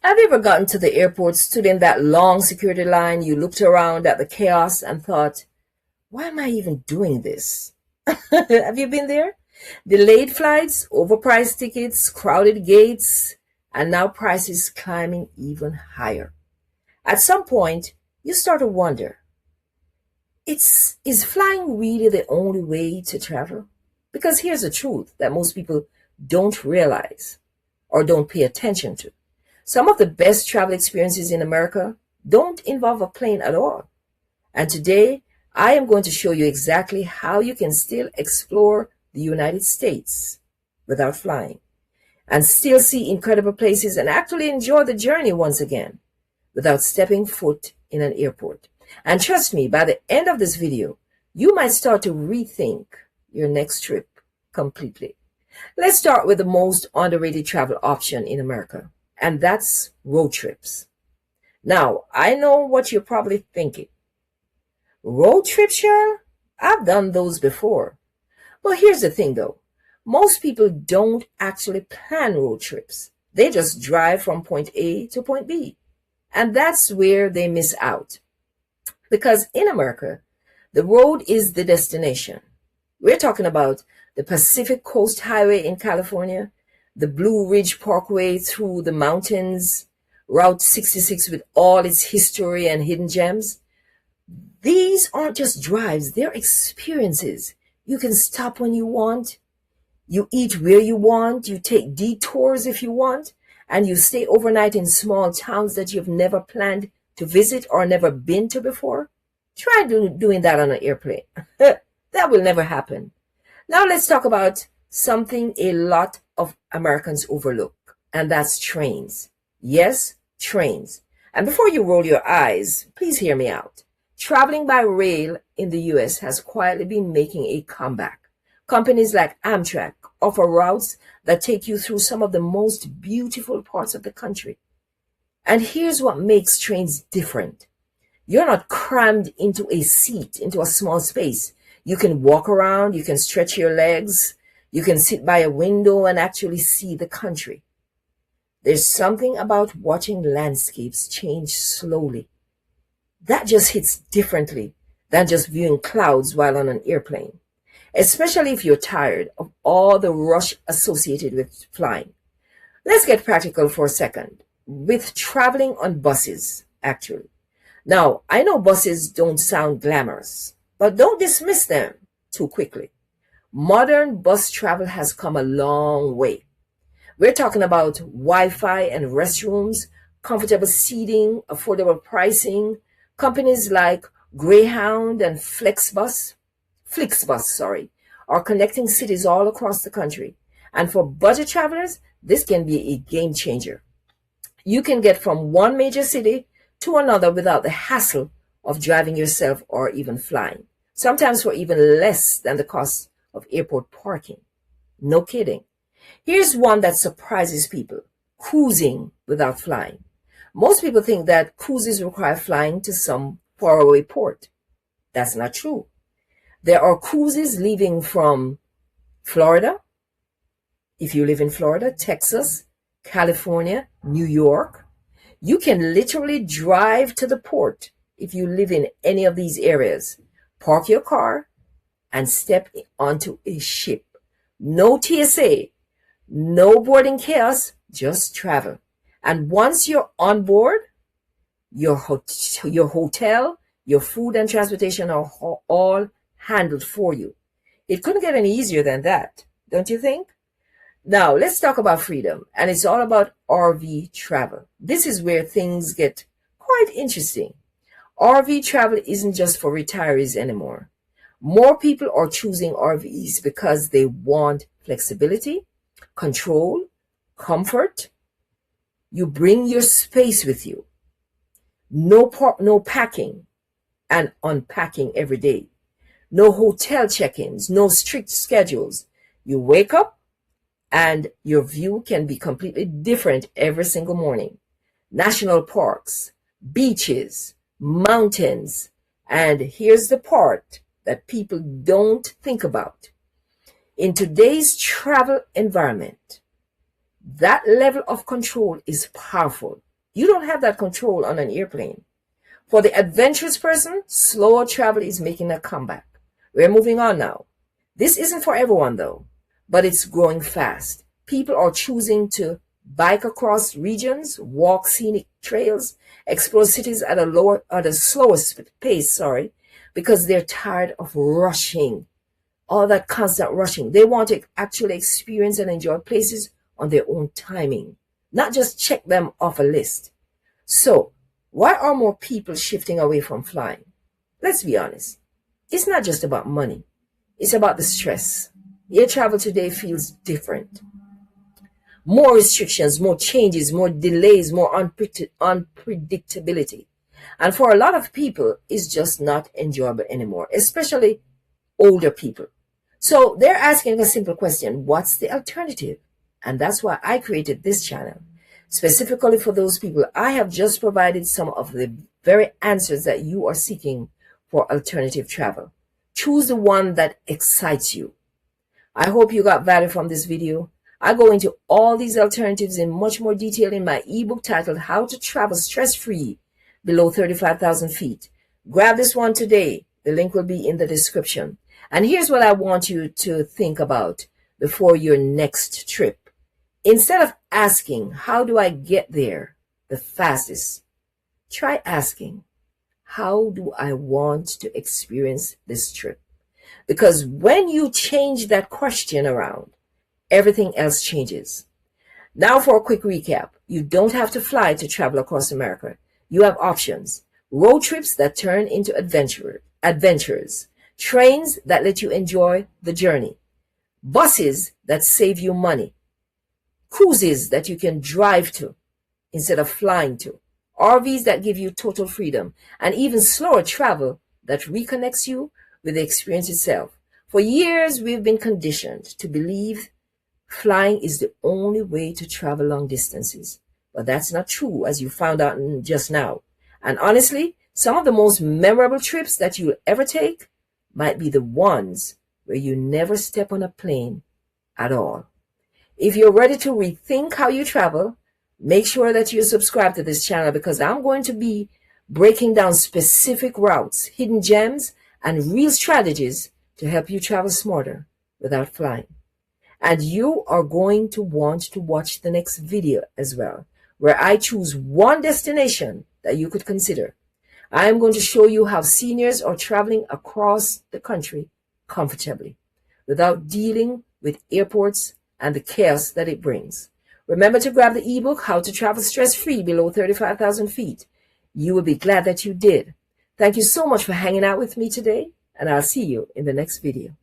Have you ever gotten to the airport, stood in that long security line, you looked around at the chaos and thought, why am I even doing this? Have you been there? Delayed flights, overpriced tickets, crowded gates, and now prices climbing even higher. At some point, you start to wonder, is flying really the only way to travel? Because here's the truth that most people don't realize or don't pay attention to. Some of the best travel experiences in America don't involve a plane at all. And today, I am going to show you exactly how you can still explore the United States without flying and still see incredible places and actually enjoy the journey once again without stepping foot in an airport. And trust me, by the end of this video, you might start to rethink your next trip completely. Let's start with the most underrated travel option in America, and that's road trips. Now, I know what you're probably thinking. Road trips, Cheryl? I've done those before. But here's the thing though. Most people don't actually plan road trips. They just drive from point A to point B. And that's where they miss out. Because in America, the road is the destination. We're talking about the Pacific Coast Highway in California, the Blue Ridge Parkway through the mountains, Route 66 with all its history and hidden gems. These aren't just drives, they're experiences. You can stop when you want, you eat where you want, you take detours if you want, and you stay overnight in small towns that you've never planned to visit or never been to before. Try doing that on an airplane. That will never happen. Now let's talk about something a lot of Americans overlook, and that's trains. Yes, trains. And before you roll your eyes, please hear me out. Traveling by rail in the US has quietly been making a comeback. Companies like Amtrak offer routes that take you through some of the most beautiful parts of the country. And here's what makes trains different. You're not crammed into a seat, into a small space. You can walk around, you can stretch your legs, you can sit by a window and actually see the country. There's something about watching landscapes change slowly. That just hits differently than just viewing clouds while on an airplane, especially if you're tired of all the rush associated with flying. Let's get practical for a second with traveling on buses, actually. Now, I know buses don't sound glamorous, but don't dismiss them too quickly. Modern bus travel has come a long way. We're talking about Wi-Fi and restrooms, comfortable seating, affordable pricing. Companies like Greyhound and Flixbus, are connecting cities all across the country. And for budget travelers, this can be a game changer. You can get from one major city to another without the hassle of driving yourself or even flying, sometimes for even less than the cost of airport parking. No kidding. Here's one that surprises people: cruising without flying. Most people think that cruises require flying to some faraway port. That's not true. There are cruises leaving from Florida, if you live in Florida, Texas, California, New York. You can literally drive to the port if you live in any of these areas, park your car, and step onto a ship. No TSA, no boarding chaos, just travel. And once you're on board, your hotel, your food and transportation are all handled for you. It couldn't get any easier than that, don't you think? Now, let's talk about freedom, and it's all about RV travel. This is where things get quite interesting. RV travel isn't just for retirees anymore. More people are choosing RVs because they want flexibility, control, comfort. You bring your space with you. No packing and unpacking every day. No hotel check-ins, no strict schedules. You wake up and your view can be completely different every single morning. National parks, beaches, mountains, and here's the part that people don't think about. In today's travel environment, that level of control is powerful. You don't have that control on an airplane. For the adventurous person, slower travel is making a comeback. We're moving on now. This isn't for everyone though, but it's growing fast. People are choosing to bike across regions, walk scenic trails, explore cities at a slower pace, because they're tired of rushing. All that constant rushing. They want to actually experience and enjoy places on their own timing, not just check them off a list. So, why are more people shifting away from flying? Let's be honest. It's not just about money. It's about the stress. Air travel today feels different. More restrictions, more changes, more delays, more unpredictability. And for a lot of people, it's just not enjoyable anymore, especially older people. So they're asking a simple question: what's the alternative? And that's why I created this channel. Specifically for those people, I have just provided some of the very answers that you are seeking for alternative travel. Choose the one that excites you. I hope you got value from this video. I go into all these alternatives in much more detail in my ebook titled How to Travel Stress-Free Below 35,000 Feet. Grab this one today. The link will be in the description. And here's what I want you to think about before your next trip. Instead of asking, how do I get there the fastest? Try asking, how do I want to experience this trip? Because when you change that question around, everything else changes. Now for a quick recap. You don't have to fly to travel across America. You have options. Road trips that turn into adventures. Trains that let you enjoy the journey. Buses that save you money. Cruises that you can drive to instead of flying to. RVs that give you total freedom. And even slower travel that reconnects you with the experience itself. For years, we've been conditioned to believe flying is the only way to travel long distances. But that's not true, as you found out just now. And honestly, some of the most memorable trips that you'll ever take might be the ones where you never step on a plane at all. If you're ready to rethink how you travel, make sure that you subscribe to this channel, because I'm going to be breaking down specific routes, hidden gems, and real strategies to help you travel smarter without flying. And you are going to want to watch the next video as well, where I choose one destination that you could consider. I am going to show you how seniors are traveling across the country comfortably without dealing with airports and the chaos that it brings. Remember to grab the ebook, How to Travel Stress-Free Below 35,000 Feet. You will be glad that you did. Thank you so much for hanging out with me today, and I'll see you in the next video.